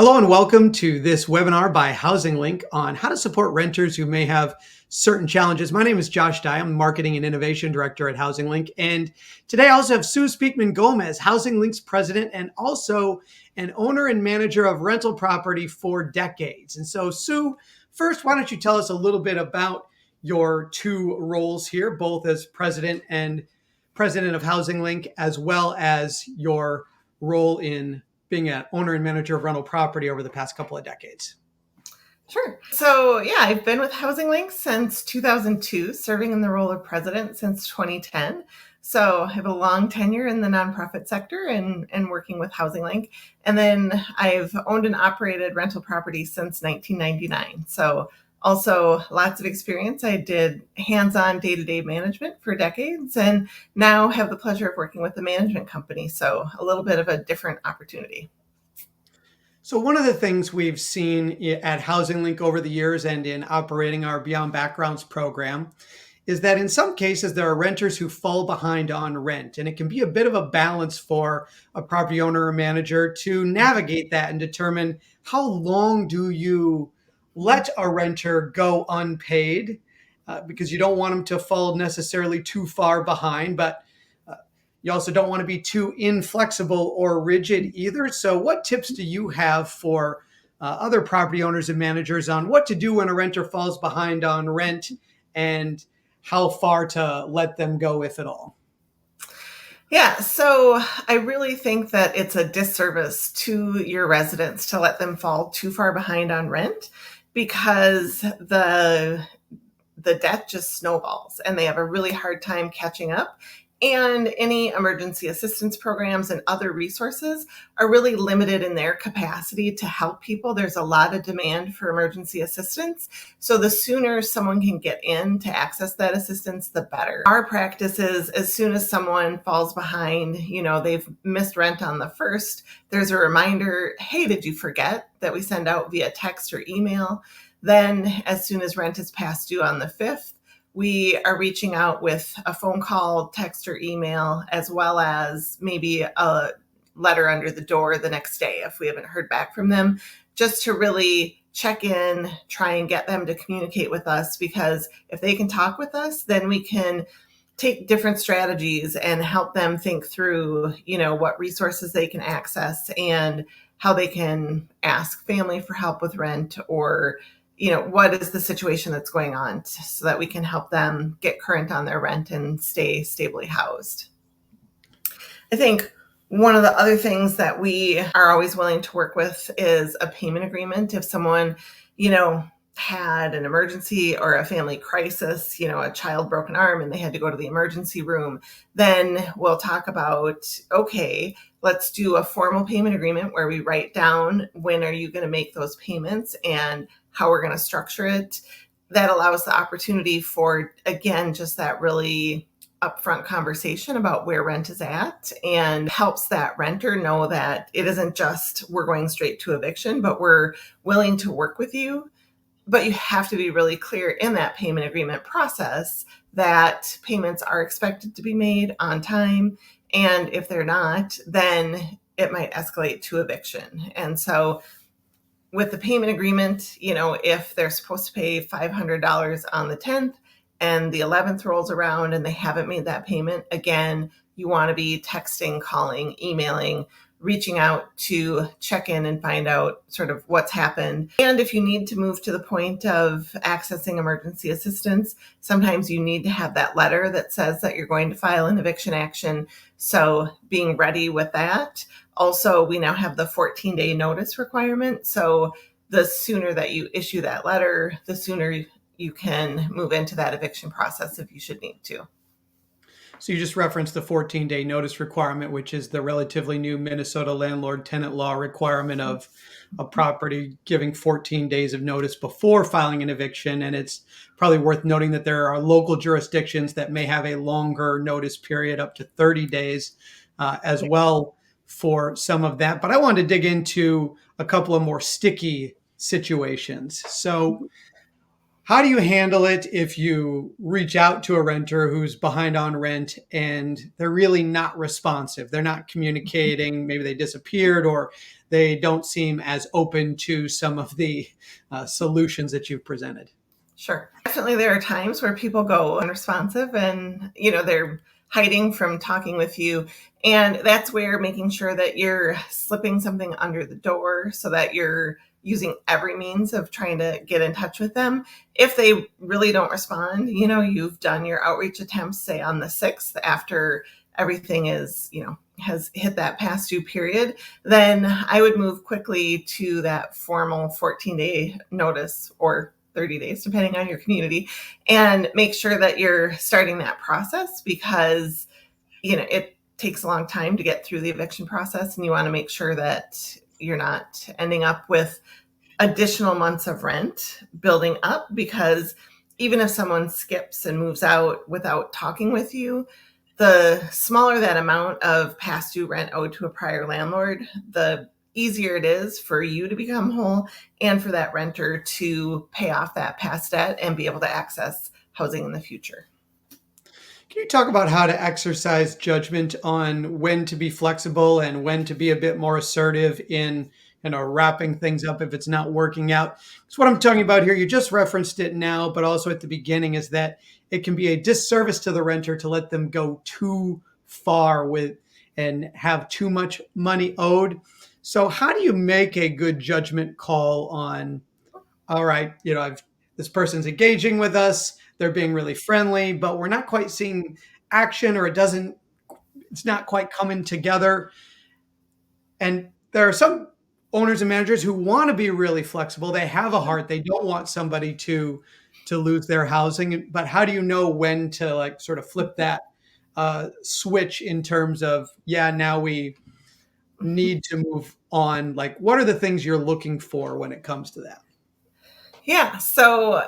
Hello and welcome to this webinar by Housing Link on how to support renters who may have certain challenges. My name is Josh Dye. I'm Marketing and Innovation Director at Housing Link. And today I also have Sue Speakman Gomez, Housing Link's president and also an owner and manager of rental property for decades. And so Sue, first, why don't you tell us a little bit about your two roles here, both as president of Housing Link, as well as your role in being an owner and manager of rental property over the past couple of decades. Sure. So I've been with Housing Link since 2002, serving in the role of president since 2010. So I have a long tenure in the nonprofit sector and working with Housing Link. And then I've owned and operated rental property since 1999. So also lots of experience. I did hands-on day-to-day management for decades and now have the pleasure of working with the management company. So a little bit of a different opportunity. So one of the things we've seen at Housing Link over the years and in operating our Beyond Backgrounds program is that in some cases there are renters who fall behind on rent. And it can be a bit of a balance for a property owner or manager to navigate that and determine how long do you let a renter go unpaid, because you don't want them to fall necessarily too far behind, but you also don't want to be too inflexible or rigid either. So what tips do you have for other property owners and managers on what to do when a renter falls behind on rent and how far to let them go, if at all? Yeah, so I really think that it's a disservice to your residents to let them fall too far behind on rent because the debt just snowballs and they have a really hard time catching up. And any emergency assistance programs and other resources are really limited in their capacity to help people. There's a lot of demand for emergency assistance. So the sooner someone can get in to access that assistance, the better. Our practice is as soon as someone falls behind, they've missed rent on the first, there's a reminder, hey, did you forget, that we send out via text or email. Then as soon as rent is past due on the 5th, we are reaching out with a phone call, text, or email, as well as maybe a letter under the door the next day if we haven't heard back from them, just to really check in, try and get them to communicate with us, because if they can talk with us, then we can take different strategies and help them think through, what resources they can access and how they can ask family for help with rent, or what is the situation that's going on, so that we can help them get current on their rent and stay stably housed. I think one of the other things that we are always willing to work with is a payment agreement. If someone, had an emergency or a family crisis, a child broke an arm and they had to go to the emergency room, then we'll talk about, okay, let's do a formal payment agreement where we write down when are you going to make those payments and how we're going to structure it. That allows the opportunity for, again, just that really upfront conversation about where rent is at, and helps that renter know that it isn't just we're going straight to eviction, but we're willing to work with you. But you have to be really clear in that payment agreement process that payments are expected to be made on time. And if they're not, then it might escalate to eviction. And so with the payment agreement, if they're supposed to pay $500 on the 10th and the 11th rolls around and they haven't made that payment, again, you want to be texting, calling, emailing, reaching out to check in and find out sort of what's happened. And if you need to move to the point of accessing emergency assistance, sometimes you need to have that letter that says that you're going to file an eviction action. So being ready with that. Also, we now have the 14-day notice requirement. So the sooner that you issue that letter, the sooner you can move into that eviction process if you should need to. So you just referenced the 14-day notice requirement, which is the relatively new Minnesota landlord tenant law requirement of a property giving 14 days of notice before filing an eviction. And it's probably worth noting that there are local jurisdictions that may have a longer notice period, up to 30 days as well for some of that. But I wanted to dig into a couple of more sticky situations. So How do you handle it if you reach out to a renter who's behind on rent and they're really not responsive? They're not communicating. Maybe they disappeared or they don't seem as open to some of the solutions that you've presented. Sure. Definitely there are times where people go unresponsive and, they're hiding from talking with you. And that's where making sure that you're slipping something under the door so that you're using every means of trying to get in touch with them. If they really don't respond, you've done your outreach attempts, say on the 6th, after everything is, has hit that past due period, then I would move quickly to that formal 14-day notice or 30 days, depending on your community, and make sure that you're starting that process because, it takes a long time to get through the eviction process, and you want to make sure that you're not ending up with additional months of rent building up, because even if someone skips and moves out without talking with you, the smaller that amount of past due rent owed to a prior landlord, the easier it is for you to become whole and for that renter to pay off that past debt and be able to access housing in the future. Can you talk about how to exercise judgment on when to be flexible and when to be a bit more assertive in, wrapping things up if it's not working out? Because what I'm talking about here, you just referenced it now, but also at the beginning, is that it can be a disservice to the renter to let them go too far with and have too much money owed. So how do you make a good judgment call on, all right, this person's engaging with us, they're being really friendly, but we're not quite seeing action, or it's not quite coming together. And there are some owners and managers who want to be really flexible. They have a heart. They don't want somebody to lose their housing. But how do you know when to sort of flip that switch in terms of, yeah, now we need to move on? Like, what are the things you're looking for when it comes to that? Yeah. So,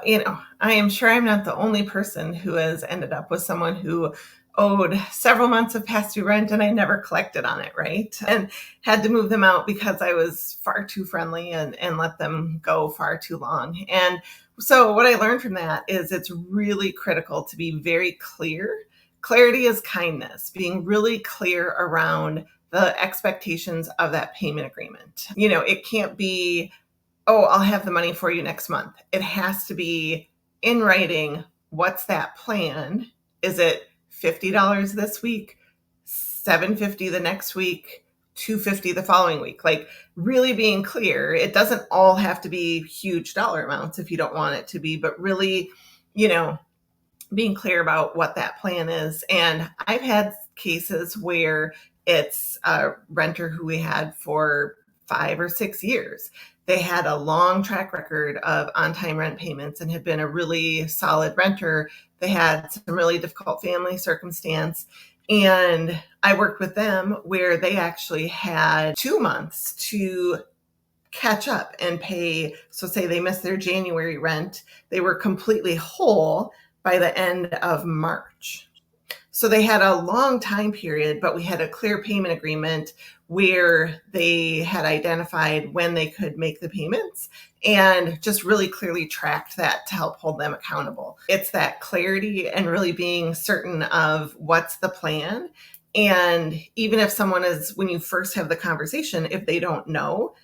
I am sure I'm not the only person who has ended up with someone who owed several months of past due rent and I never collected on it, right? And had to move them out because I was far too friendly and let them go far too long. And so what I learned from that is it's really critical to be very clear. Clarity is kindness, being really clear around the expectations of that payment agreement. It can't be, oh, I'll have the money for you next month. It has to be in writing. What's that plan? Is it $50 this week, $750 the next week, $250 the following week? Like, really being clear. It doesn't all have to be huge dollar amounts if you don't want it to be, but really, being clear about what that plan is. And I've had cases where it's a renter who we had for 5 or 6 years. They had a long track record of on-time rent payments and had been a really solid renter. They had some really difficult family circumstance. And I worked with them where they actually had 2 months to catch up and pay. So say they missed their January rent, they were completely whole by the end of March. So they had a long time period, but we had a clear payment agreement where they had identified when they could make the payments and just really clearly tracked that to help hold them accountable. It's that clarity and really being certain of what's the plan. And even if someone is, when you first have the conversation, if they don't know,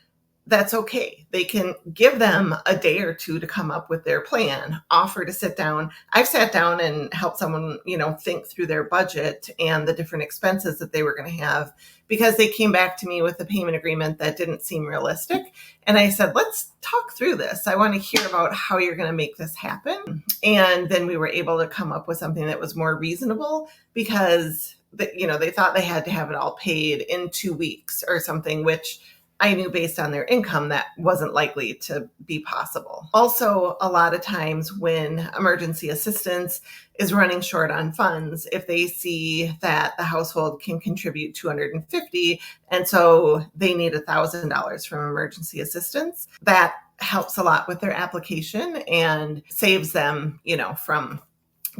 that's okay. They can give them a day or two to come up with their plan, offer to sit down. I've sat down and helped someone, think through their budget and the different expenses that they were going to have because they came back to me with a payment agreement that didn't seem realistic. And I said, let's talk through this. I want to hear about how you're going to make this happen. And then we were able to come up with something that was more reasonable because, they thought they had to have it all paid in 2 weeks or something, which I knew based on their income that wasn't likely to be possible. Also, a lot of times when emergency assistance is running short on funds, if they see that the household can contribute $250 and so they need $1,000 from emergency assistance, that helps a lot with their application and saves them, from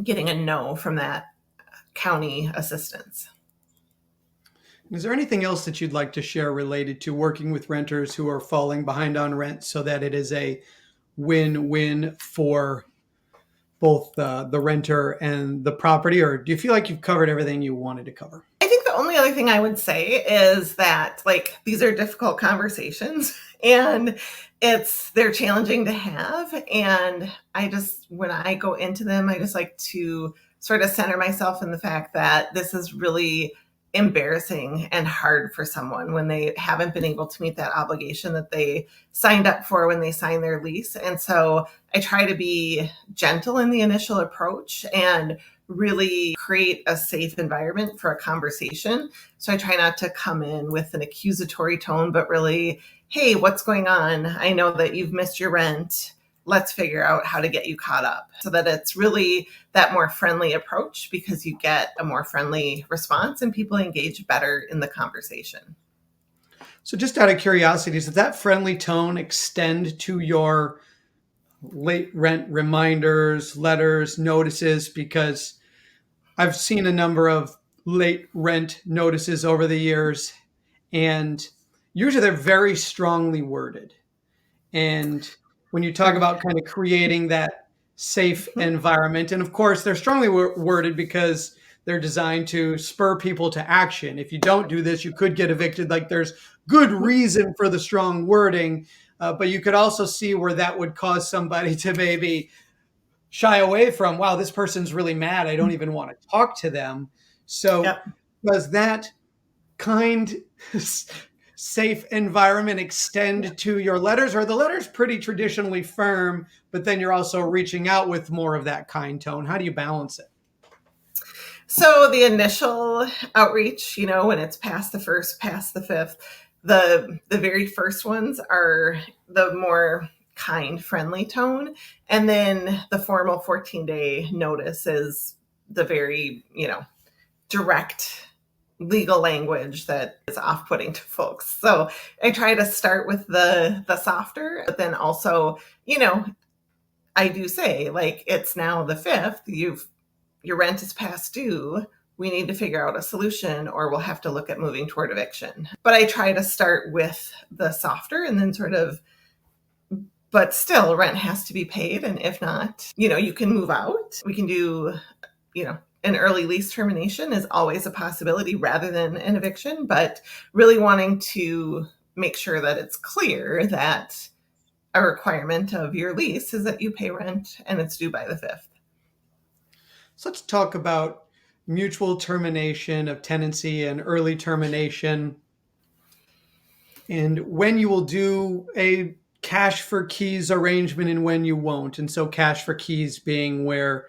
getting a no from that county assistance. Is there anything else that you'd like to share related to working with renters who are falling behind on rent so that it is a win-win for both the renter and the property, or do you feel like you've covered everything you wanted to cover? I think the only other thing I would say is that like these are difficult conversations and they're challenging to have. And when I go into them, I just like to sort of center myself in the fact that this is really embarrassing and hard for someone when they haven't been able to meet that obligation that they signed up for when they signed their lease. And so I try to be gentle in the initial approach and really create a safe environment for a conversation. So I try not to come in with an accusatory tone, but really, hey, what's going on? I know that you've missed your rent. Let's figure out how to get you caught up, so that it's really that more friendly approach, because you get a more friendly response and people engage better in the conversation. So just out of curiosity, does that friendly tone extend to your late rent reminders, letters, notices? Because I've seen a number of late rent notices over the years, and usually they're very strongly worded. And when you talk Sure. about kind of creating that safe Mhm. environment, and of course, they're strongly worded because they're designed to spur people to action. If you don't do this, you could get evicted. Like, there's good reason for the strong wording, but you could also see where that would cause somebody to maybe shy away from, wow, this person's really mad. I don't even want to talk to them. So, Yep. does that kind, safe environment extend to your letters? Or are the letters pretty traditionally firm, but then you're also reaching out with more of that kind tone? How do you balance it? So the initial outreach, when it's past the first, past the fifth, the very first ones are the more kind, friendly tone. And then the formal 14-day notice is the very, direct legal language that is off-putting to folks. So I try to start with the softer, but then also, I do say, like, it's now the fifth, your rent is past due. We need to figure out a solution, or we'll have to look at moving toward eviction. But I try to start with the softer and then but still rent has to be paid. And if not, you can move out. We can do, an early lease termination is always a possibility rather than an eviction, but really wanting to make sure that it's clear that a requirement of your lease is that you pay rent and it's due by the 5th. So let's talk about mutual termination of tenancy and early termination, and when you will do a cash for keys arrangement and when you won't. And so, cash for keys being where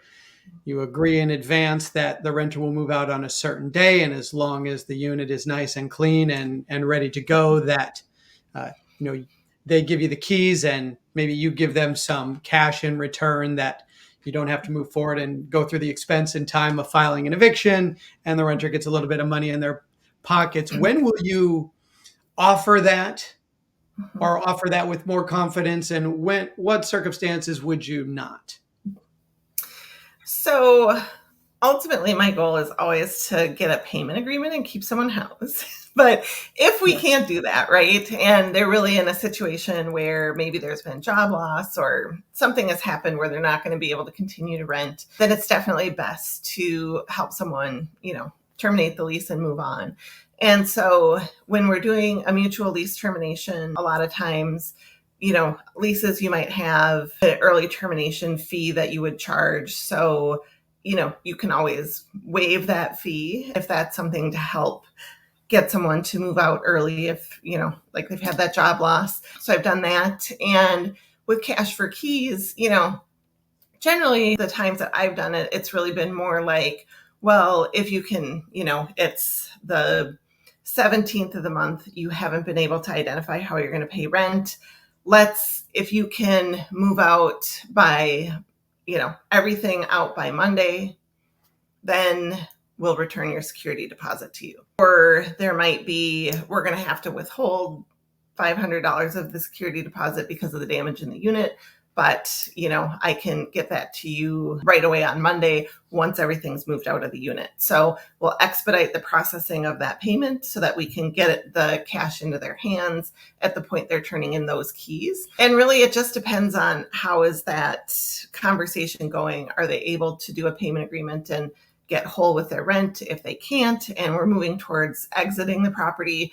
you agree in advance that the renter will move out on a certain day, and as long as the unit is nice and clean and ready to go, that uh, you know they give you the keys, and maybe you give them some cash in return, that you don't have to move forward and go through the expense and time of filing an eviction, and the renter gets a little bit of money in their pockets. When will you offer that, Mhm. or offer that with more confidence, and what circumstances would you not? So ultimately, my goal is always to get a payment agreement and keep someone housed. But if we Yeah. can't do that, right, and they're really in a situation where maybe there's been job loss or something has happened where they're not going to be able to continue to rent, then it's definitely best to help someone, terminate the lease and move on. And so when we're doing a mutual lease termination, a lot of times, leases, you might have an early termination fee that you would charge. So, you can always waive that fee if that's something to help get someone to move out early if, like they've had that job loss. So I've done that. And with cash for keys, generally the times that I've done it, it's really been more like, well, if you can, it's the 17th of the month, you haven't been able to identify how you're going to pay rent. If you can move out by, everything out by Monday, then we'll return your security deposit to you. Or there might be, we're going to have to withhold $500 of the security deposit because of the damage in the unit. but I can get that to you right away on Monday once everything's moved out of the unit. So we'll expedite the processing of that payment so that we can get the cash into their hands at the point they're turning in those keys. And really, it just depends on how is that conversation going. Are they able to do a payment agreement and get whole with their rent? If they can't, and we're moving towards exiting the property,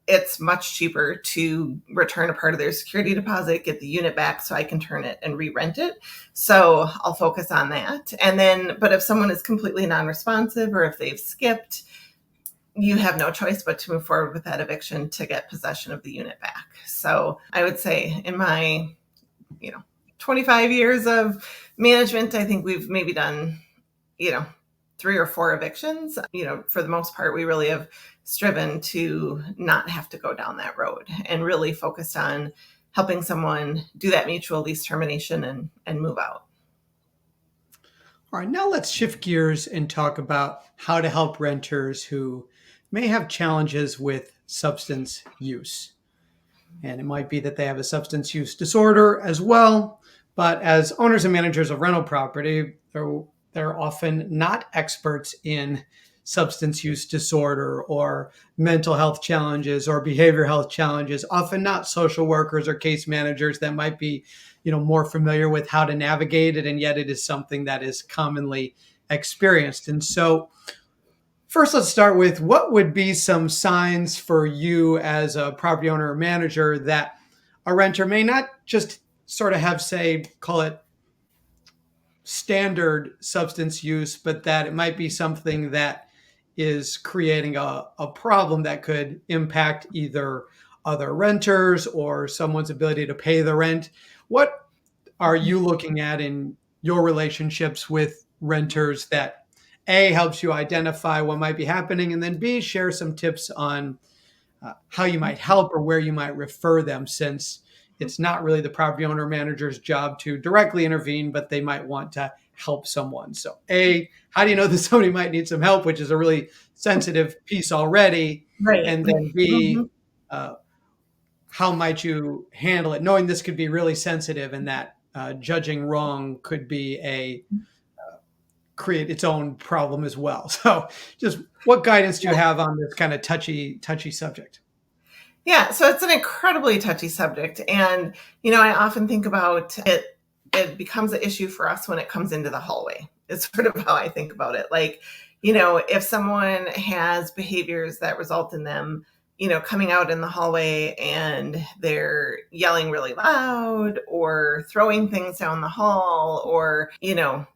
it's much cheaper to return a part of their security deposit, get the unit back so I can turn it and re-rent it. So I'll focus on that. And then, but if someone is completely non-responsive or if they've skipped, you have no choice but to move forward with that eviction to get possession of the unit back. So I would say in my, 25 years of management, I think we've maybe done, 3 or 4 evictions. For the most part, we really have striven to not have to go down that road and really focused on helping someone do that mutual lease termination and move out. All right, now let's shift gears and talk about how to help renters who may have challenges with substance use. And it might be that they have a substance use disorder as well, but as owners and managers of rental property, they're often not experts in substance use disorder or mental health challenges or behavioral health challenges, often not social workers or case managers that might be, more familiar with how to navigate it. And yet it is something that is commonly experienced. And so first, let's start with what would be some signs for you as a property owner or manager that a renter may not just sort of have, say, call it standard substance use, but that it might be something that is creating a problem that could impact either other renters or someone's ability to pay the rent. What are you looking at in your relationships with renters that A, helps you identify what might be happening, and then B, share some tips on how you might help or where you might refer them, since it's not really the property owner manager's job to directly intervene, but they might want to help someone. So A, how do you know that somebody might need some help, which is a really sensitive piece already? Right. And then B, how might you handle it, knowing this could be really sensitive and that judging wrong could be create its own problem as well. So just what guidance do you have on this kind of touchy subject? Yeah, so it's an incredibly touchy subject. And, I often think about it, it becomes an issue for us when it comes into the hallway. It's sort of how I think about it. Like, if someone has behaviors that result in them, coming out in the hallway and they're yelling really loud or throwing things down the hall, or,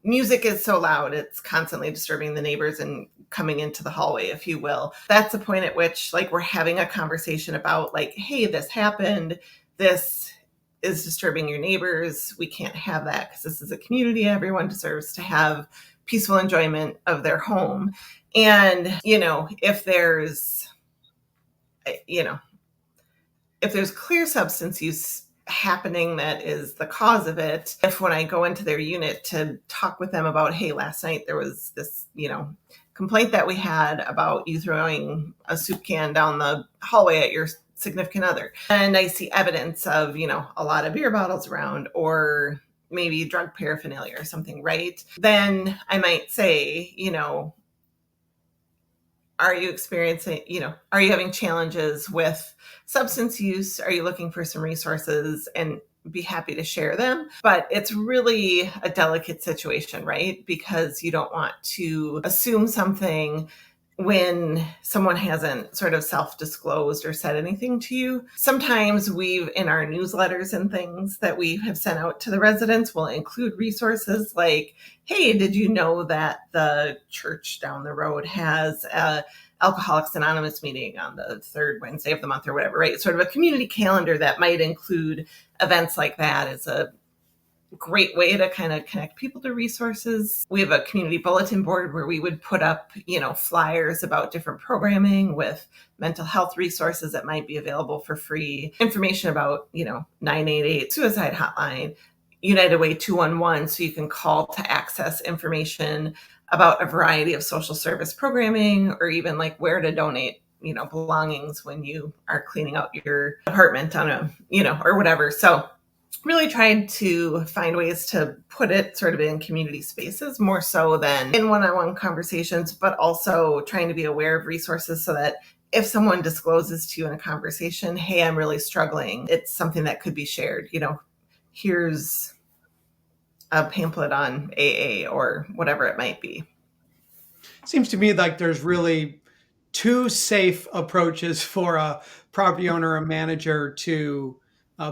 music is so loud, it's constantly disturbing the neighbors and coming into the hallway, if you will. That's the point at which, like, we're having a conversation about, like, hey, this happened. This is disturbing your neighbors. We can't have that because this is a community. Everyone deserves to have peaceful enjoyment of their home. And, if there's clear substance use happening that is the cause of it, if when I go into their unit to talk with them about, hey, last night there was this, complaint that we had about you throwing a soup can down the hallway at your significant other, and I see evidence of, a lot of beer bottles around, or maybe drug paraphernalia or something, right? Then I might say, are you experiencing, are you having challenges with substance use? Are you looking for some resources? And be happy to share them. But it's really a delicate situation, right? Because you don't want to assume something when someone hasn't sort of self-disclosed or said anything to you. Sometimes we've, in our newsletters and things that we have sent out to the residents, will include resources like, hey, did you know that the church down the road has a Alcoholics Anonymous meeting on the third Wednesday of the month or whatever, right? Sort of a community calendar that might include events like that is a great way to kind of connect people to resources. We have a community bulletin board where we would put up, flyers about different programming with mental health resources that might be available for free, information about, 988 suicide hotline, United Way 211, so you can call to access information about a variety of social service programming, or even like where to donate, belongings when you are cleaning out your apartment on or whatever. So really tried to find ways to put it sort of in community spaces more so than in one-on-one conversations, but also trying to be aware of resources so that if someone discloses to you in a conversation, hey, I'm really struggling, it's something that could be shared. Here's a pamphlet on AA or whatever it might be. Seems to me like there's really two safe approaches for a property owner or manager to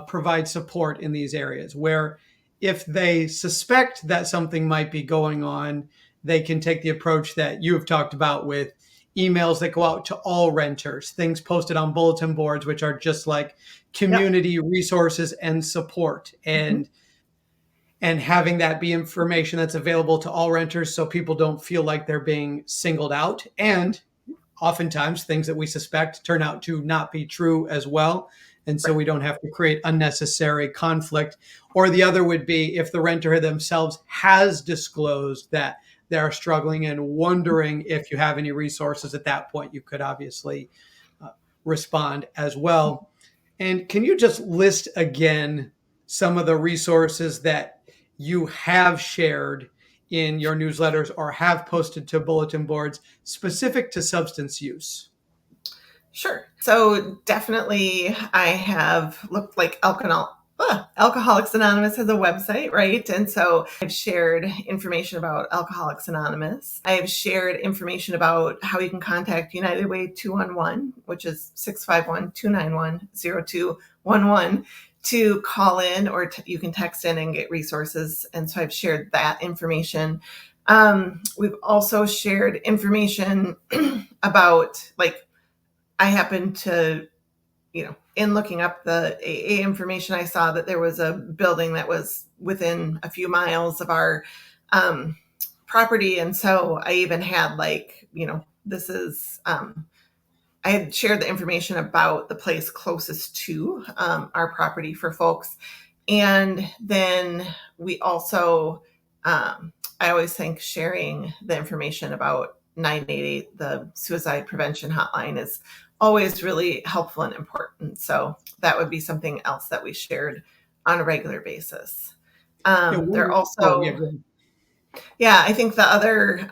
provide support in these areas, where if they suspect that something might be going on, they can take the approach that you've talked about with emails that go out to all renters, things posted on bulletin boards, which are just like Yep. community resources and support. Mm-hmm. And having that be information that's available to all renters so people don't feel like they're being singled out. And oftentimes things that we suspect turn out to not be true as well. And so Right. we don't have to create unnecessary conflict. Or the other would be if the renter themselves has disclosed that they're struggling and wondering if you have any resources at that point, you could obviously respond as well. And can you just list again some of the resources that you have shared in your newsletters or have posted to bulletin boards specific to substance use? Sure. So definitely I have looked like Alcoholics Anonymous has a website, right? And so I've shared information about Alcoholics Anonymous. I've shared information about how you can contact United Way 211, which is 651-291-0211 to call in, or you can text in and get resources. And so I've shared that information. We've also shared information about, like, I happened to, in looking up the AA information, I saw that there was a building that was within a few miles of our property. And so I even had, like, this is, I had shared the information about the place closest to our property for folks. And then we also, I always think sharing the information about 988, the suicide prevention hotline, is always really helpful and important. So that would be something else that we shared on a regular basis. Yeah, There oh, yeah, also, go ahead. yeah, I think the other,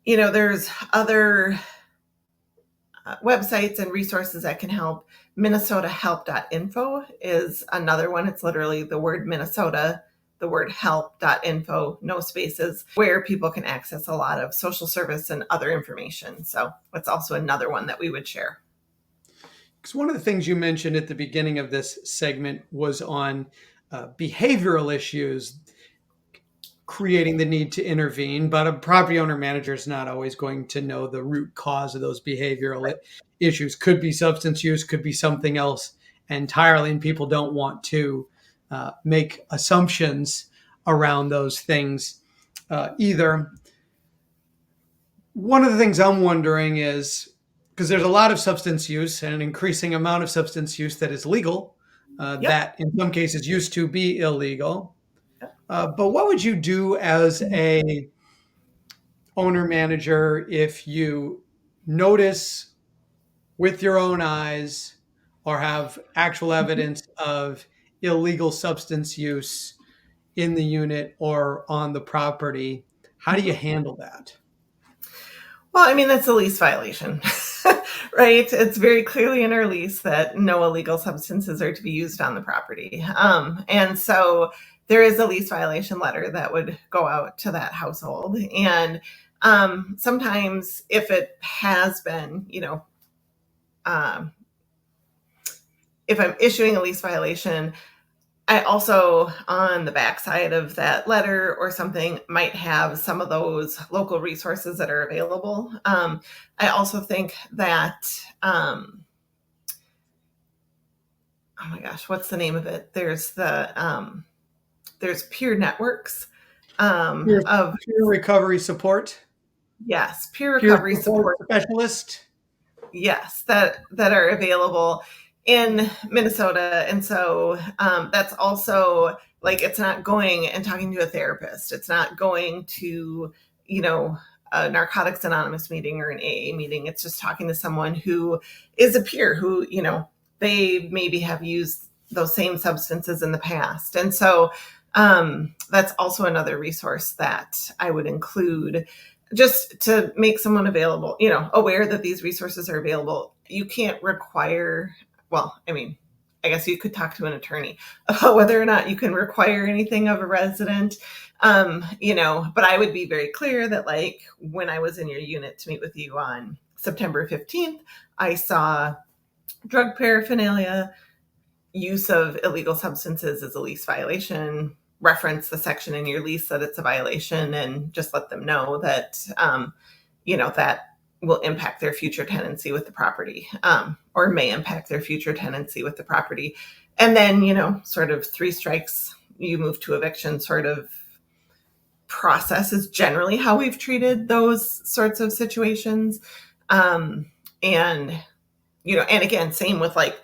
there's other websites and resources that can help. MinnesotaHelp.info is another one. It's literally the word Minnesota, the word help.info, no spaces, where people can access a lot of social service and other information. So that's also another one that we would share. Because one of the things you mentioned at the beginning of this segment was on behavioral issues creating the need to intervene, but a property owner manager is not always going to know the root cause of those behavioral issues. Could be substance use, could be something else entirely, and people don't want to make assumptions around those things either. One of the things I'm wondering is, because there's a lot of substance use and an increasing amount of substance use that is legal, Yep. that in some cases used to be illegal. But what would you do as a owner manager if you notice with your own eyes or have actual evidence of illegal substance use in the unit or on the property? How do you Mhm. handle that? Well, I mean, that's a lease violation, right? It's very clearly in our lease that no illegal substances are to be used on the property. And so there is a lease violation letter that would go out to that household. And sometimes if it has been, um, if I'm issuing a lease violation, I also, on the backside of that letter or something, might have some of those local resources that are available. I also think that, oh my gosh, what's the name of it? There's peer networks Peer, of, peer recovery support, yes, peer peer recovery support support. specialist. Yes, that are available in Minnesota. And so that's also, like, it's not going and talking to a therapist. It's not going to, a Narcotics Anonymous meeting or an AA meeting. It's just talking to someone who is a peer who, they maybe have used those same substances in the past. And so that's also another resource that I would include, just to make someone available, aware that these resources are available. You can't require, well, I mean, I guess you could talk to an attorney about whether or not you can require anything of a resident. But I would be very clear that, like, when I was in your unit to meet with you on September 15th, I saw drug paraphernalia, use of illegal substances as a lease violation, reference the section in your lease that it's a violation, and just let them know that, that will impact their future tenancy with the property, or may impact their future tenancy with the property. And then, sort of 3 strikes, you move to eviction sort of process is generally how we've treated those sorts of situations. And again, same with like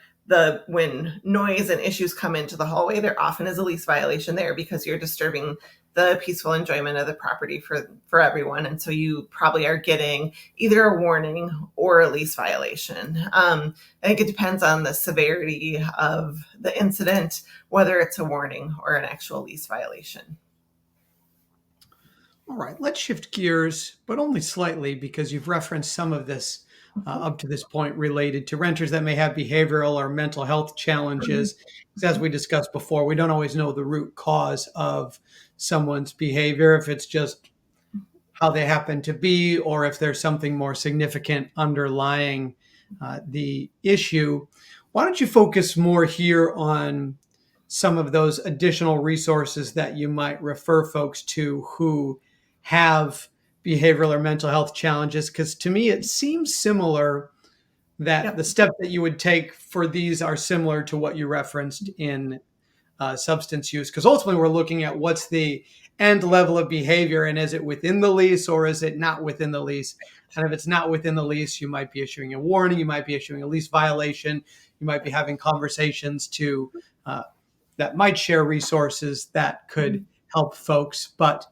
when noise and issues come into the hallway, there often is a lease violation there because you're disturbing the peaceful enjoyment of the property for everyone. And so you probably are getting either a warning or a lease violation. I think it depends on the severity of the incident, whether it's a warning or an actual lease violation. All right, let's shift gears, but only slightly, because you've referenced some of this up to this point related to renters that may have behavioral or mental health challenges. As we discussed before, we don't always know the root cause of someone's behavior, if it's just how they happen to be, or if there's something more significant underlying the issue. Why don't you focus more here on some of those additional resources that you might refer folks to who have behavioral or mental health challenges? Because to me, it seems similar that Yep. the steps that you would take for these are similar to what you referenced in substance use. Because ultimately, we're looking at what's the end level of behavior, and is it within the lease or is it not within the lease? And if it's not within the lease, you might be issuing a warning, you might be issuing a lease violation, you might be having conversations to that might share resources that could help folks. But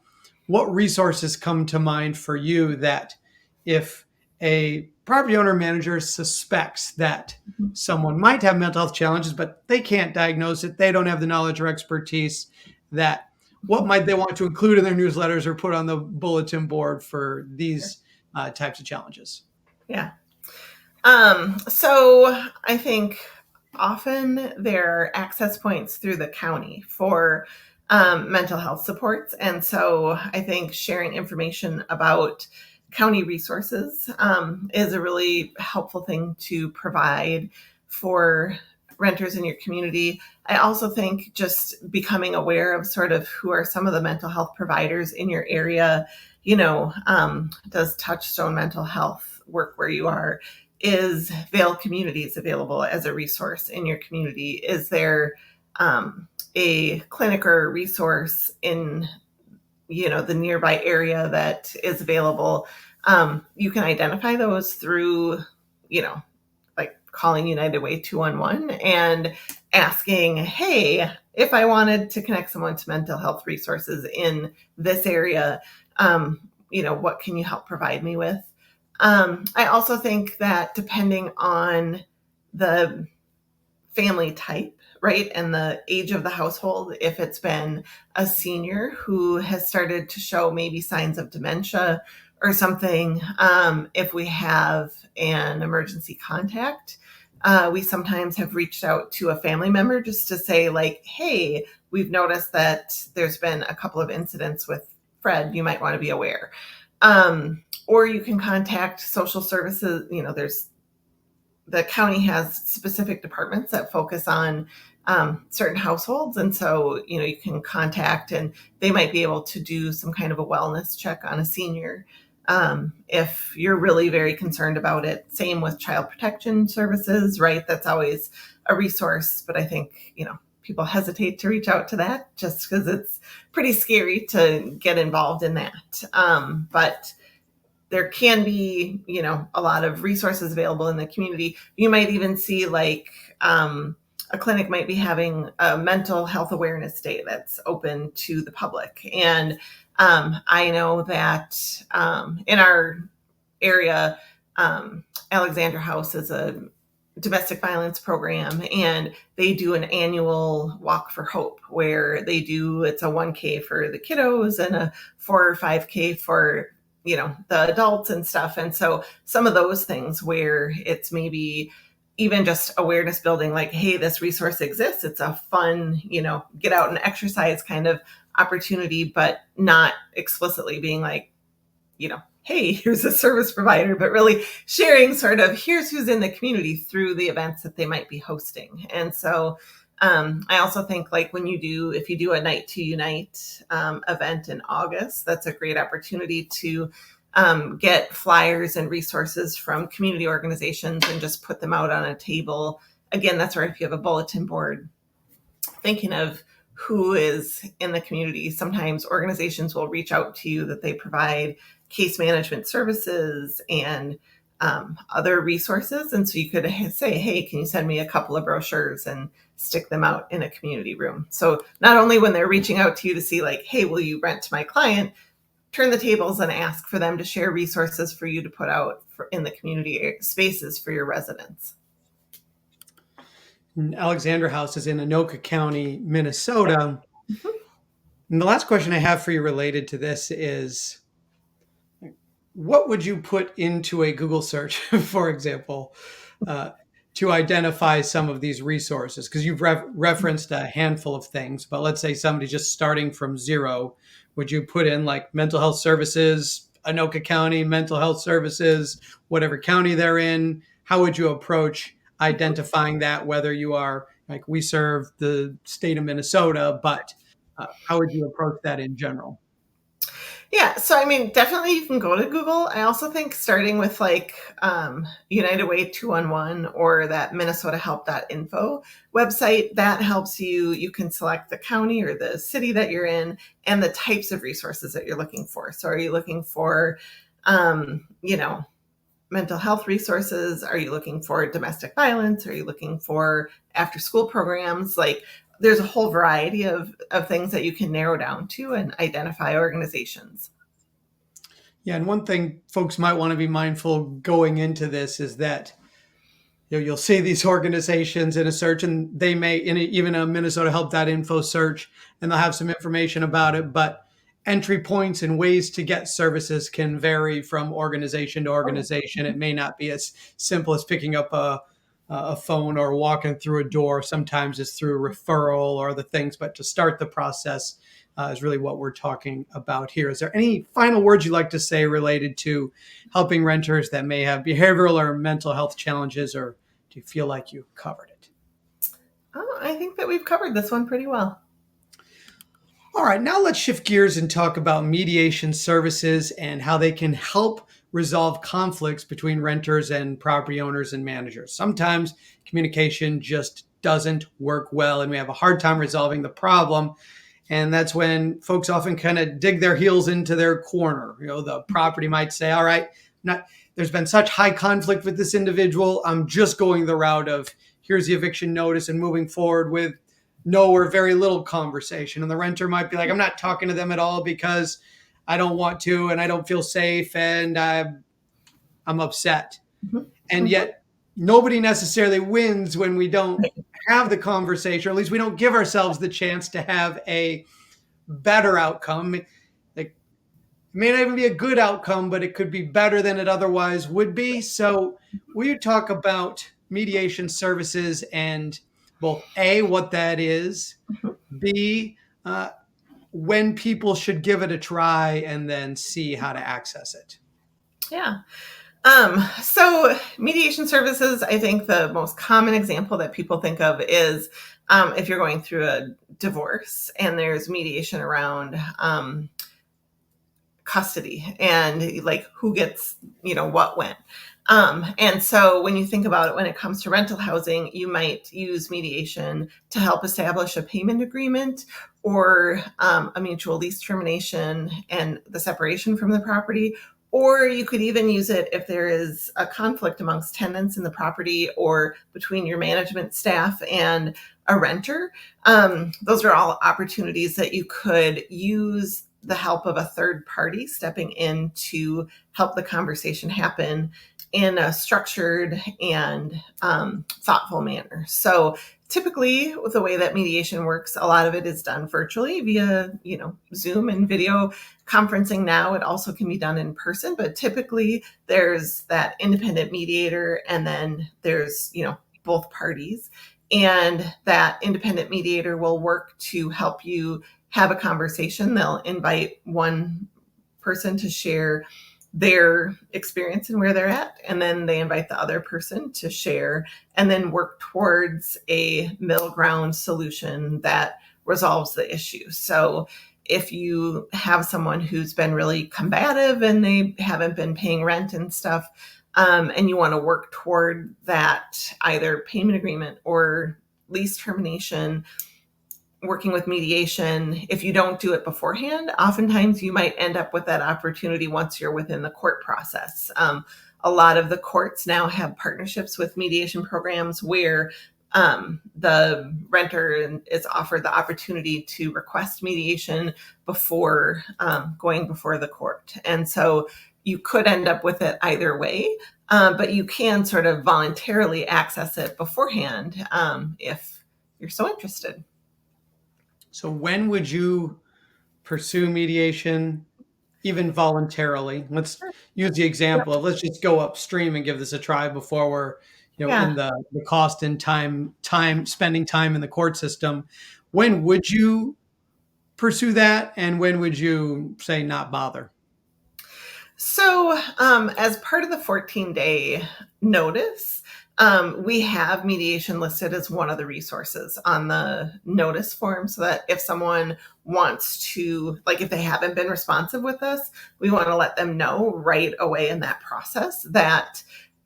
what resources come to mind for you that if a property owner manager suspects that someone might have mental health challenges, but they can't diagnose it, they don't have the knowledge or expertise, that what might they want to include in their newsletters or put on the bulletin board for these types of challenges? Yeah. So I think often there are access points through the county for mental health supports. And so I think sharing information about county resources is a really helpful thing to provide for renters in your community. I also think just becoming aware of sort of who are some of the mental health providers in your area. Does Touchstone Mental Health work where you are? Is Vail Communities available as a resource in your community? Is there a clinic or a resource in the nearby area that is available? You can identify those through like calling United Way 211 and asking, hey, if I wanted to connect someone to mental health resources in this area, what can you help provide me with? I also think that depending on the family type, right, and the age of the household, if it's been a senior who has started to show maybe signs of dementia or something, if we have an emergency contact, we sometimes have reached out to a family member just to say, like, hey, we've noticed that there's been a couple of incidents with Fred, you might want to be aware. Or you can contact social services. The county has specific departments that focus on certain households. And so, you can contact and they might be able to do some kind of a wellness check on a senior if you're really very concerned about it. Same with child protection services, right? That's always a resource. But I think, people hesitate to reach out to that just because it's pretty scary to get involved in that. But there can be, a lot of resources available in the community. You might even see like a clinic might be having a mental health awareness day that's open to the public. And I know that in our area, Alexandra House is a domestic violence program, and they do an annual walk for hope where it's a 1K for the kiddos and a 4 or 5K for the adults and stuff. And so some of those things where it's maybe even just awareness building, like, hey, this resource exists, it's a fun get out and exercise kind of opportunity, but not explicitly being like, hey, here's a service provider, but really sharing sort of here's who's in the community through the events that they might be hosting. And so I also think, like, if you do a Night to Unite event in August, that's a great opportunity to get flyers and resources from community organizations and just put them out on a table. Again, that's where if you have a bulletin board, thinking of who is in the community. Sometimes organizations will reach out to you that they provide case management services and other resources. And so you could say, hey, can you send me a couple of brochures and stick them out in a community room? So not only when they're reaching out to you to see, like, hey, will you rent to my client, turn the tables and ask for them to share resources for you to put out in the community spaces for your residents. Alexandra House is in Anoka County, Minnesota. Mm-hmm. And the last question I have for you related to this is, what would you put into a Google search, for example, to identify some of these resources? Because you've referenced a handful of things, but let's say somebody just starting from zero. Would you put in like mental health services, Anoka County, mental health services, whatever county they're in? How would you approach identifying that, whether you are, like, we serve the state of Minnesota, but how would you approach that in general? Yeah, so I mean, definitely you can go to Google. I also think starting with like United Way 211 or that minnesotahelp.info website, that helps you. You can select the county or the city that you're in and the types of resources that you're looking for. So are you looking for, mental health resources? Are you looking for domestic violence? Are you looking for after school programs? Like, there's a whole variety of things that you can narrow down to and identify organizations. Yeah, and one thing folks might want to be mindful going into this is that you'll see these organizations in a search, and they may, even a minnesotahelp.info search, and they'll have some information about it, but entry points and ways to get services can vary from organization to organization. It may not be as simple as picking up a phone or walking through a door. Sometimes it's through referral or other things, but to start the process is really what we're talking about here. Is there any final words you'd like to say related to helping renters that may have behavioral or mental health challenges, or do you feel like you covered it? Oh, I think that we've covered this one pretty well. All right, now let's shift gears and talk about mediation services and how they can help resolve conflicts between renters and property owners and managers. Sometimes communication just doesn't work well, and we have a hard time resolving the problem. And that's when folks often kind of dig their heels into their corner. The property might say, all right, there's been such high conflict with this individual, I'm just going the route of here's the eviction notice and moving forward with no or very little conversation. And the renter might be like, I'm not talking to them at all because I don't want to, and I don't feel safe, and I'm upset. Mm-hmm. And yet nobody necessarily wins when we don't have the conversation, or at least we don't give ourselves the chance to have a better outcome. It may not even be a good outcome, but it could be better than it otherwise would be. So we talk about mediation services and both A, what that is, B, when people should give it a try, and then C, how to access it. Yeah. So mediation services, I think the most common example that people think of is if you're going through a divorce and there's mediation around custody and like who gets, what when. And so when you think about it, when it comes to rental housing, you might use mediation to help establish a payment agreement or a mutual lease termination and the separation from the property. Or you could even use it if there is a conflict amongst tenants in the property or between your management staff and a renter. Those are all opportunities that you could use the help of a third party stepping in to help the conversation happen in a structured and thoughtful manner. So typically, with the way that mediation works, a lot of it is done virtually via, Zoom and video conferencing. Now it also can be done in person, but typically there's that independent mediator, and then there's, both parties. And that independent mediator will work to help you have a conversation. They'll invite one person to share their experience and where they're at, and then they invite the other person to share, and then work towards a middle ground solution that resolves the issue. So if you have someone who's been really combative and they haven't been paying rent and stuff, and you want to work toward that either payment agreement or lease termination, working with mediation, if you don't do it beforehand, oftentimes you might end up with that opportunity once you're within the court process. A lot of the courts now have partnerships with mediation programs where the renter is offered the opportunity to request mediation before going before the court. And so you could end up with it either way, but you can sort of voluntarily access it beforehand if you're so interested. So when would you pursue mediation, even voluntarily? Let's use the example of, let's just go upstream and give this a try before we're, Yeah. in the cost and spending time in the court system. When would you pursue that, and when would you say not bother? So, as part of the 14-day notice, we have mediation listed as one of the resources on the notice form, so that if someone wants to, like if they haven't been responsive with us, we want to let them know right away in that process that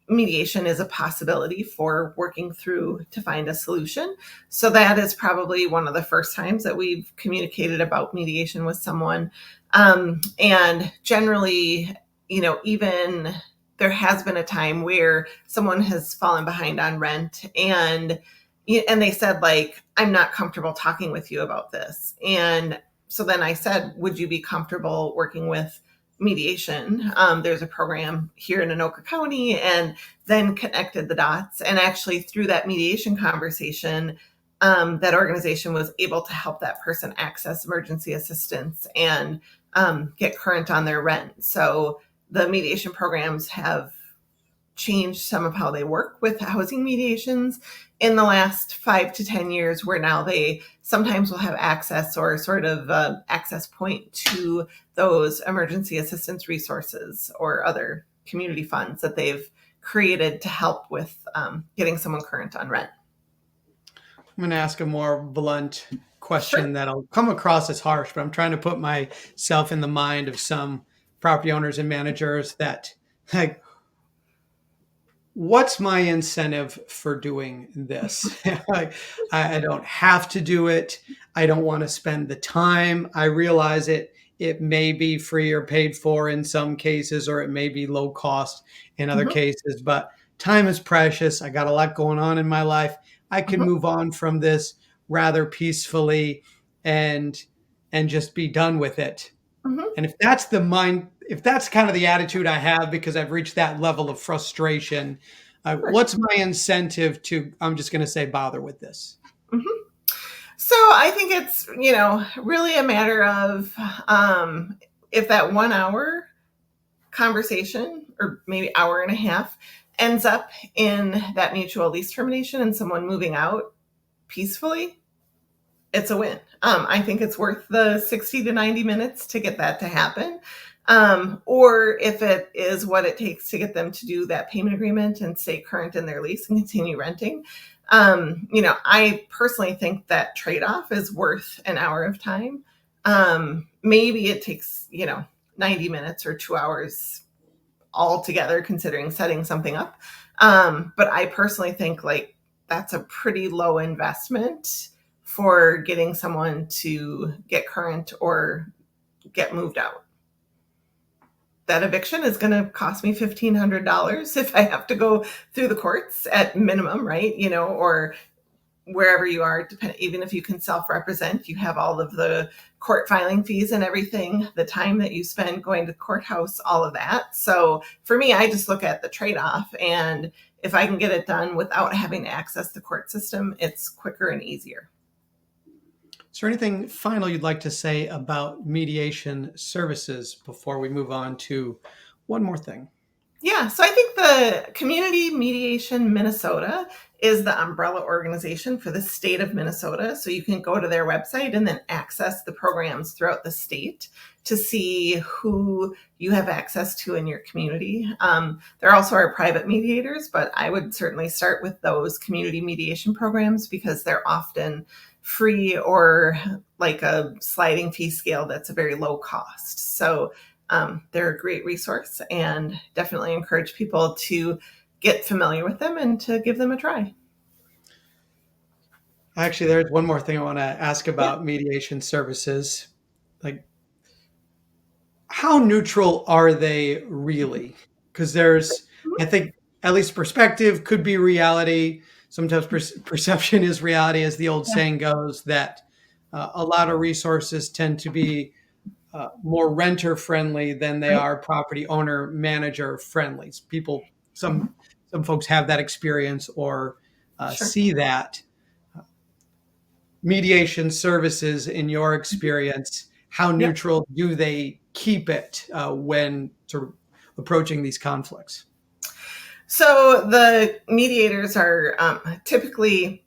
mediation is a possibility for working through to find a solution. So that is probably one of the first times that we've communicated about mediation with someone. And generally, even there has been a time where someone has fallen behind on rent, and they said, like, I'm not comfortable talking with you about this. And so then I said, would you be comfortable working with mediation? There's a program here in Anoka County, and then connected the dots. And actually through that mediation conversation, that organization was able to help that person access emergency assistance and get current on their rent. So the mediation programs have changed some of how they work with housing mediations in the last 5 to 10 years, where now they sometimes will have access or sort of access point to those emergency assistance resources or other community funds that they've created to help with getting someone current on rent. I'm going to ask a more blunt question. Sure. That'll come across as harsh, but I'm trying to put myself in the mind of some property owners and managers that, like, what's my incentive for doing this? Like, I don't have to do it. I don't want to spend the time. I realize it may be free or paid for in some cases, or it may be low cost in other Mhm. cases, but time is precious. I got a lot going on in my life. I can Mhm. move on from this rather peacefully and just be done with it. Mhm. And if that's kind of the attitude I have because I've reached that level of frustration, Sure. what's my incentive to, I'm just going to say, bother with this? Mhm. So I think it's, really a matter of if that 1 hour conversation, or maybe hour and a half, ends up in that mutual lease termination and someone moving out peacefully, it's a win. I think it's worth the 60 to 90 minutes to get that to happen. Or if it is what it takes to get them to do that payment agreement and stay current in their lease and continue renting. I personally think that trade-off is worth an hour of time. Maybe it takes, 90 minutes or 2 hours altogether, considering setting something up. But I personally think, like, that's a pretty low investment for getting someone to get current or get moved out. That eviction is going to cost me $1,500 if I have to go through the courts at minimum, right? Or wherever you are, even if you can self-represent, you have all of the court filing fees and everything, the time that you spend going to the courthouse, all of that. So for me, I just look at the trade-off, and if I can get it done without having to access the court system, it's quicker and easier. Is there anything final you'd like to say about mediation services before we move on to one more thing? Yeah, so I think the Community Mediation Minnesota is the umbrella organization for the state of Minnesota. So you can go to their website and then access the programs throughout the state to see who you have access to in your community. There also are private mediators, but I would certainly start with those community mediation programs because they're often free or like a sliding fee scale that's a very low cost. So they're a great resource, and definitely encourage people to get familiar with them and to give them a try. Actually, there's one more thing I want to ask Yeah. about mediation services. Like, how neutral are they really? Because there's, I think, at least perspective could be reality. Sometimes perception is reality, as the old Yeah. saying goes, that a lot of resources tend to be more renter friendly than they Right. are property owner manager friendly. People, Mhm. some folks have that experience or Sure. see that. Mediation services, in your experience, how Yep. neutral do they keep it when sort of approaching these conflicts? So the mediators are typically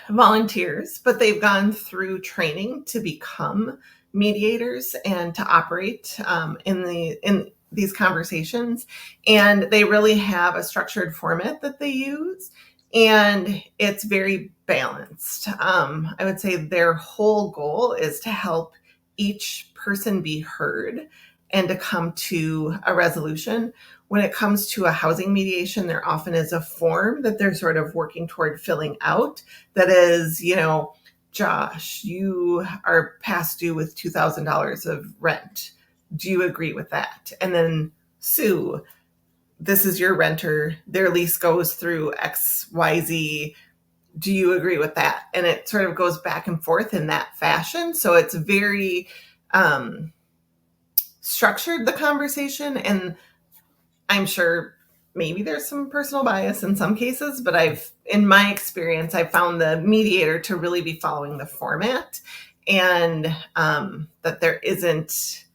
volunteers, but they've gone through training to become mediators and to operate in these conversations. And they really have a structured format that they use, and it's very balanced. I would say their whole goal is to help each person be heard and to come to a resolution. When it comes to a housing mediation, there often is a form that they're sort of working toward filling out that is, Josh, you are past due with $2,000 of rent. Do you agree with that? And then Sue, this is your renter. Their lease goes through XYZ. Do you agree with that? And it sort of goes back and forth in that fashion. So it's very structured, the conversation. And I'm sure maybe there's some personal bias in some cases, but in my experience, I found the mediator to really be following the format, and that there isn't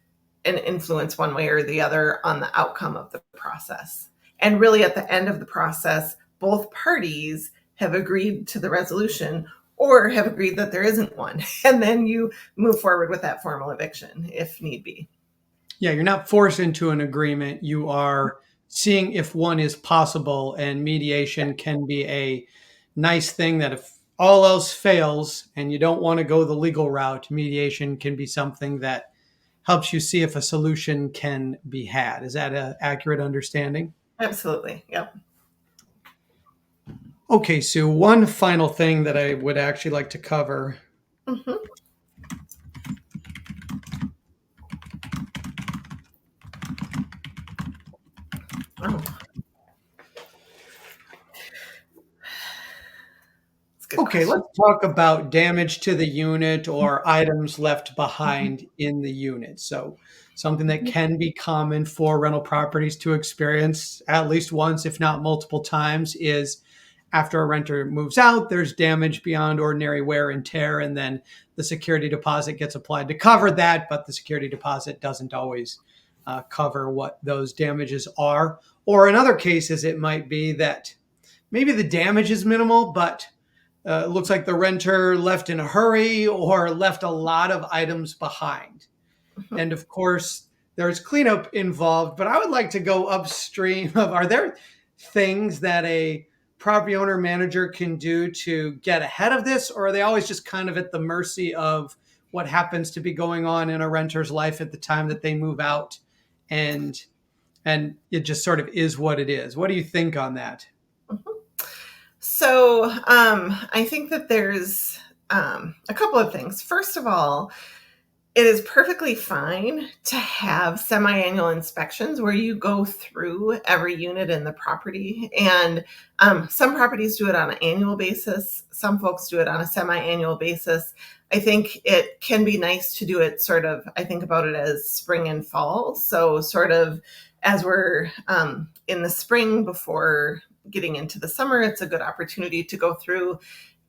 an influence one way or the other on the outcome of the process. And really at the end of the process, both parties have agreed to the resolution or have agreed that there isn't one. And then you move forward with that formal eviction if need be. Yeah, you're not forced into an agreement. You are seeing if one is possible, and mediation can be a nice thing that if all else fails and you don't want to go the legal route, mediation can be something that helps you see if a solution can be had. Is that an accurate understanding? Absolutely. Yep. Okay, Sue, one final thing that I would actually like to cover. Mm-hmm. Oh, that's a good Okay, question. let's talk about damage to the unit or items left behind in the unit. So, something that can be common for rental properties to experience at least once, if not multiple times, is after a renter moves out, there's damage beyond ordinary wear and tear, and then the security deposit gets applied to cover that, but the security deposit doesn't always cover what those damages are. Or in other cases, it might be that maybe the damage is minimal, but it looks like the renter left in a hurry or left a lot of items behind. Mhm. And of course, there's cleanup involved, but I would like to go upstream of, are there things that a property owner manager can do to get ahead of this, or are they always just kind of at the mercy of what happens to be going on in a renter's life at the time that they move out, and it just sort of is what it is? What do you think on that? Mhm. So I think that there's a couple of things. First of all, it is perfectly fine to have semi-annual inspections where you go through every unit in the property. And some properties do it on an annual basis. Some folks do it on a semi-annual basis. I think it can be nice to do it sort of, I think about it as spring and fall. So sort of as we're in the spring before getting into the summer, it's a good opportunity to go through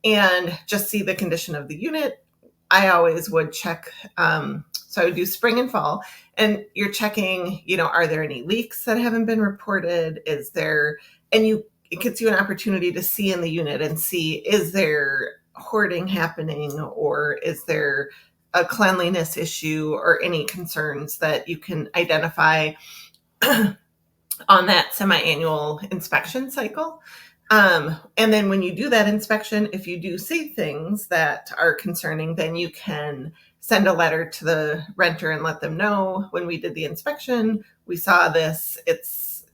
and just see the condition of the unit. I always would check. So I would do spring and fall, and you're checking, are there any leaks that haven't been reported? Is there, it gives you an opportunity to see in the unit and see, is there hoarding happening, or is there a cleanliness issue, or any concerns that you can identify on that semi-annual inspection cycle. And then when you do that inspection, if you do see things that are concerning, then you can send a letter to the renter and let them know, when we did the inspection, we saw this, it's,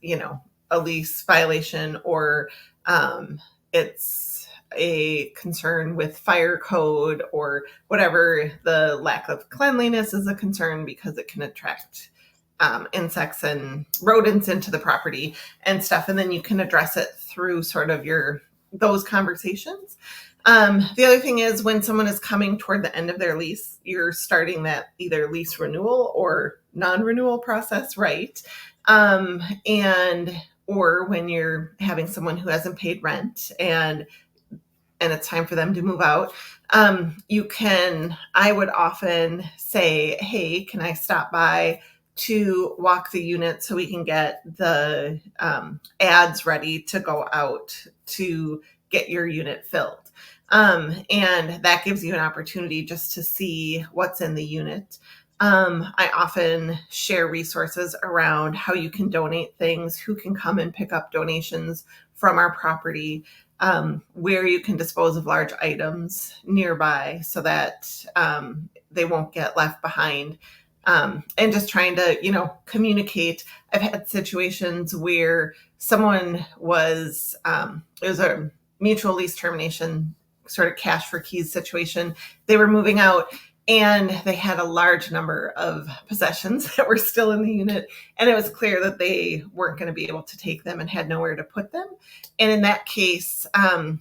a lease violation, or it's a concern with fire code, or whatever. The lack of cleanliness is a concern because it can attract insects and rodents into the property and stuff. And then you can address it through sort of those conversations. The other thing is, when someone is coming toward the end of their lease, you're starting that either lease renewal or non-renewal process, right? Or when you're having someone who hasn't paid rent and it's time for them to move out, I would often say, hey, can I stop by to walk the unit so we can get the ads ready to go out to get your unit filled. And that gives you an opportunity just to see what's in the unit. I often share resources around how you can donate things, who can come and pick up donations from our property, where you can dispose of large items nearby so that they won't get left behind. And just trying to, communicate. I've had situations where someone it was a mutual lease termination, sort of cash for keys situation. They were moving out and they had a large number of possessions that were still in the unit. And it was clear that they weren't going to be able to take them and had nowhere to put them. And in that case,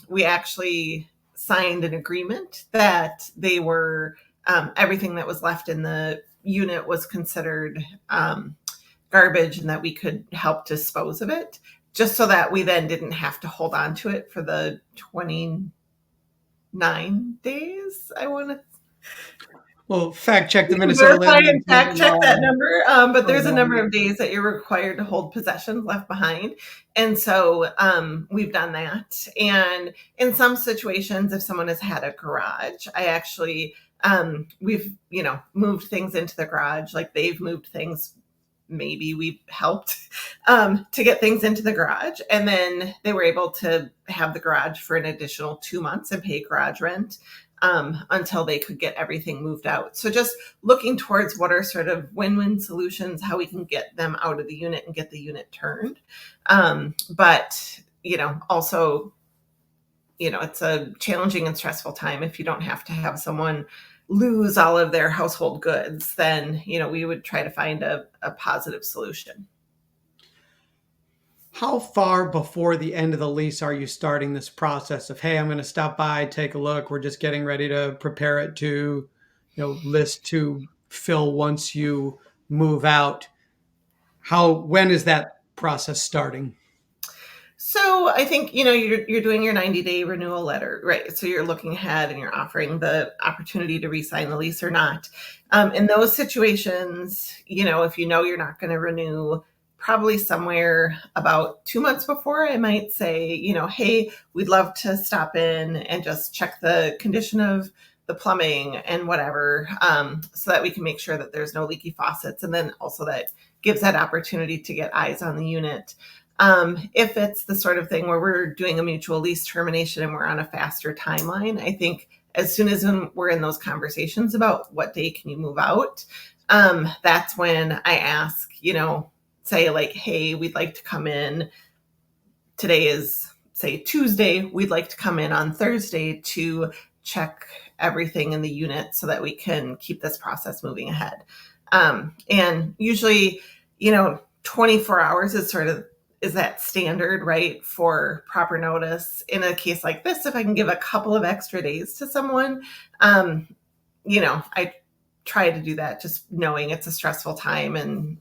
we actually signed an agreement that they were, everything that was left in the unit was considered garbage, and that we could help dispose of it, just so that we then didn't have to hold on to it for the 29 days. I want to fact check the Minnesota verify and Landlords fact check that number, but there's a number law. of days that you're required to hold possessions left behind. And so we've done that. And in some situations, if someone has had a garage, I actually we've moved things into the garage, like they've moved things, maybe we've helped to get things into the garage, and then they were able to have the garage for an additional 2 months and pay garage rent until they could get everything moved out. So just looking towards what are sort of win-win solutions, how we can get them out of the unit and get the unit turned. But also, it's a challenging and stressful time. If you don't have to have someone lose all of their household goods, then, we would try to find a positive solution. How far before the end of the lease are you starting this process of, hey, I'm going to stop by, take a look. We're just getting ready to prepare it to, list to fill once you move out. When is that process starting? So I think, you're doing your 90-day renewal letter, right? So you're looking ahead and you're offering the opportunity to re-sign the lease or not. In those situations, if you're not going to renew, probably somewhere about 2 months before, I might say, hey, we'd love to stop in and just check the condition of the plumbing and whatever, so that we can make sure that there's no leaky faucets. And then also that gives that opportunity to get eyes on the unit. If it's the sort of thing where we're doing a mutual lease termination and we're on a faster timeline, I think as soon as we're in those conversations about what day can you move out, that's when I ask, say like, hey, we'd like to come in. Today is, say, Tuesday. We'd like to come in on Thursday to check everything in the unit so that we can keep this process moving ahead. And usually, 24 hours is that standard, right, for proper notice. In a case like this, if I can give a couple of extra days to someone, I try to do that, just knowing it's a stressful time, and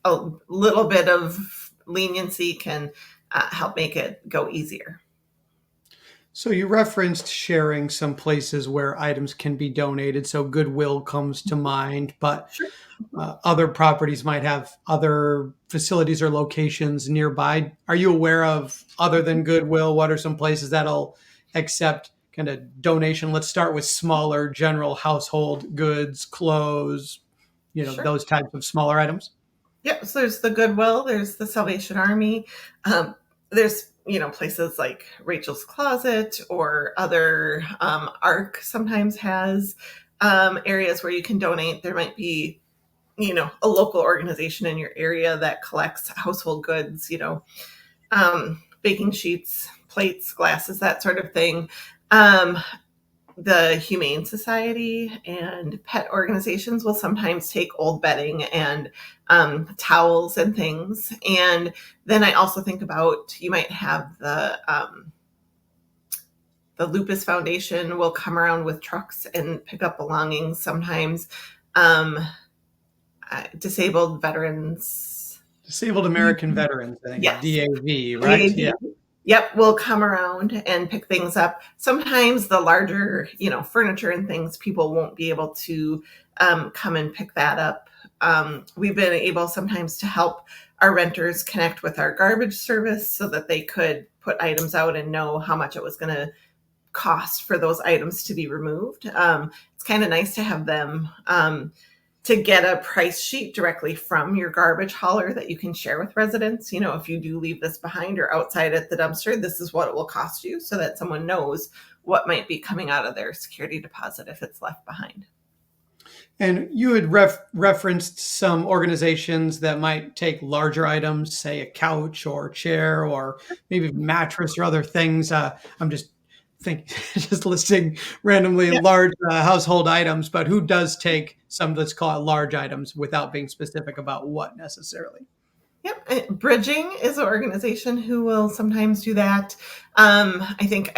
a little bit of leniency can help make it go easier. So you referenced sharing some places where items can be donated. So Goodwill comes to mind, but Sure. other properties might have other facilities or locations nearby. Are you aware of, other than Goodwill, what are some places that'll accept kind of donation? Let's start with smaller general household goods, clothes, Sure. those types of smaller items. Yep. So there's the Goodwill, there's the Salvation Army. There's, places like Rachel's Closet or other, ARC sometimes has areas where you can donate. There might be, a local organization in your area that collects household goods, baking sheets, plates, glasses, that sort of thing. The Humane Society and pet organizations will sometimes take old bedding and towels and things. And then I also think about, you might have the Lupus Foundation will come around with trucks and pick up belongings sometimes. Disabled veterans. Disabled American Veterans, I think, Yes. DAV, right? Yeah. Yep, will come around and pick things up. Sometimes the larger, furniture and things, people won't be able to come and pick that up. We've been able sometimes to help our renters connect with our garbage service so that they could put items out and know how much it was going to cost for those items to be removed. It's kind of nice to have them to get a price sheet directly from your garbage hauler that you can share with residents. If you do leave this behind or outside at the dumpster, this is what it will cost you, so that someone knows what might be coming out of their security deposit if it's left behind. And you had referenced some organizations that might take larger items, say a couch or chair or maybe mattress or other things. I'm just just listing randomly Yeah. large household items, but who does take some, let's call it large items, without being specific about what necessarily? Yep. Bridging is an organization who will sometimes do that. I think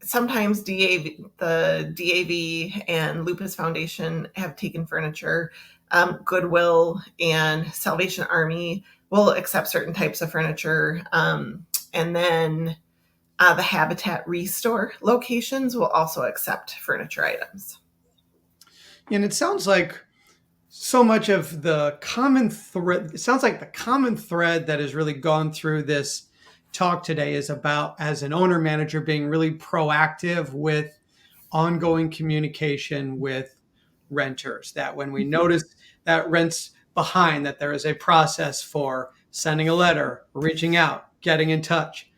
sometimes the DAV and Lupus Foundation have taken furniture. Goodwill and Salvation Army will accept certain types of furniture. And then the Habitat Restore locations will also accept furniture items. And it sounds like so much of the common thread, it sounds like the common thread that has really gone through this talk today is about, as an owner manager, being really proactive with ongoing communication with renters. That when we notice that rent's behind, that there is a process for sending a letter, reaching out, getting in touch,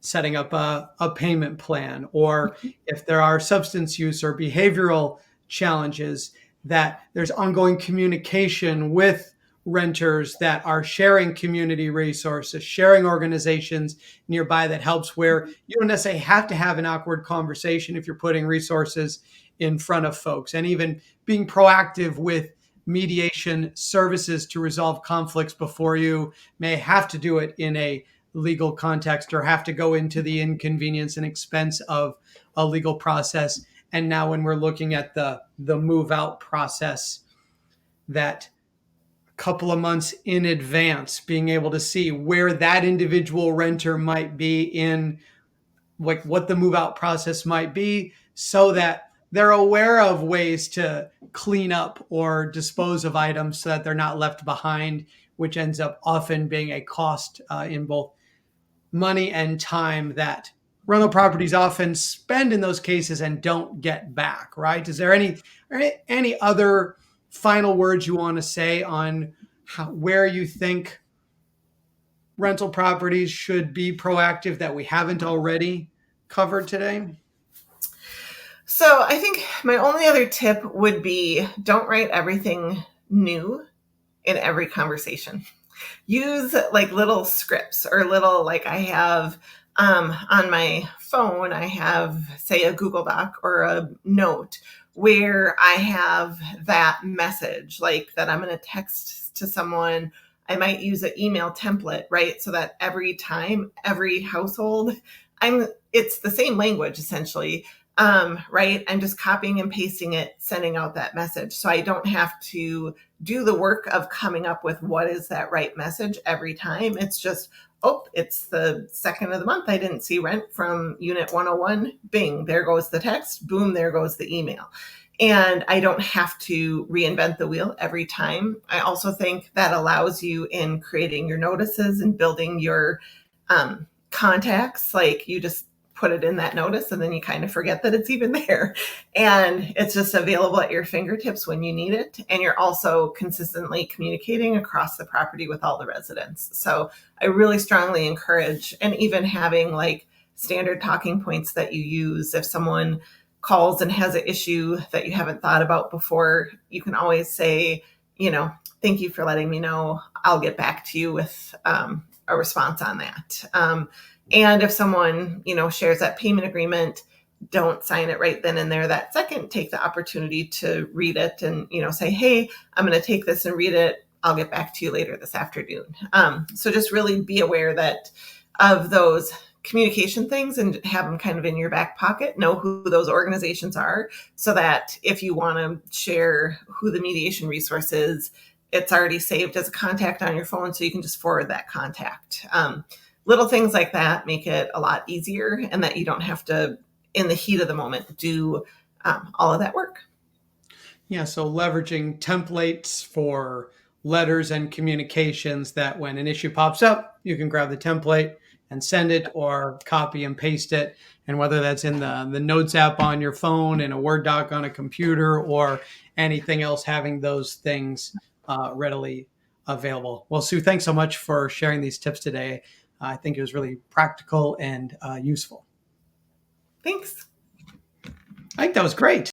setting up a payment plan, or if there are substance use or behavioral challenges, that there's ongoing communication with renters that are sharing community resources, sharing organizations nearby that helps, where you don't necessarily have to have an awkward conversation if you're putting resources in front of folks, and even being proactive with mediation services to resolve conflicts before you may have to do it in a legal context or have to go into the inconvenience and expense of a legal process. And now when we're looking at the move out process, that couple of months in advance, being able to see where that individual renter might be in, like what the move out process might be, so that they're aware of ways to clean up or dispose of items so that they're not left behind, which ends up often being a cost in both money and time that rental properties often spend in those cases and don't get back, right? Is there any other final words you want to say on where you think rental properties should be proactive that we haven't already covered today? So I think my only other tip would be, don't write everything new in every conversation. Use like little scripts or little, like I have On my phone, I have, say, a Google Doc or a note where I have that message, like that I'm going to text to someone. I might use an email template, right? So that every time, every household, it's the same language essentially, right? I'm just copying and pasting it, sending out that message. So I don't have to do the work of coming up with what is that right message every time. It's just, oh, it's the second of the month. I didn't see rent from unit 101. Bing, there goes the text. Boom, there goes the email. And I don't have to reinvent the wheel every time. I also think that allows you in creating your notices and building your contacts. Like you just put it in that notice and then you kind of forget that it's even there. And it's just available at your fingertips when you need it. And you're also consistently communicating across the property with all the residents. So I really strongly encourage, and even having like standard talking points that you use if someone calls and has an issue that you haven't thought about before, you can always say, thank you for letting me know. I'll get back to you with a response on that. And if someone, shares that payment agreement, don't sign it right then and there that second. Take the opportunity to read it and, say, hey, I'm going to take this and read it. I'll get back to you later this afternoon. So just really be aware that of those communication things and have them kind of in your back pocket. Know who those organizations are so that if you want to share who the mediation resource is, it's already saved as a contact on your phone, so you can just forward that contact. Little things like that make it a lot easier, and that you don't have to, in the heat of the moment, do all of that work. Yeah, so leveraging templates for letters and communications, that when an issue pops up, you can grab the template and send it, or copy and paste it. And whether that's in the Notes app on your phone, in a Word doc on a computer, or anything else, having those things readily available. Well, Sue, thanks so much for sharing these tips today. I think it was really practical and useful. Thanks. I think that was great.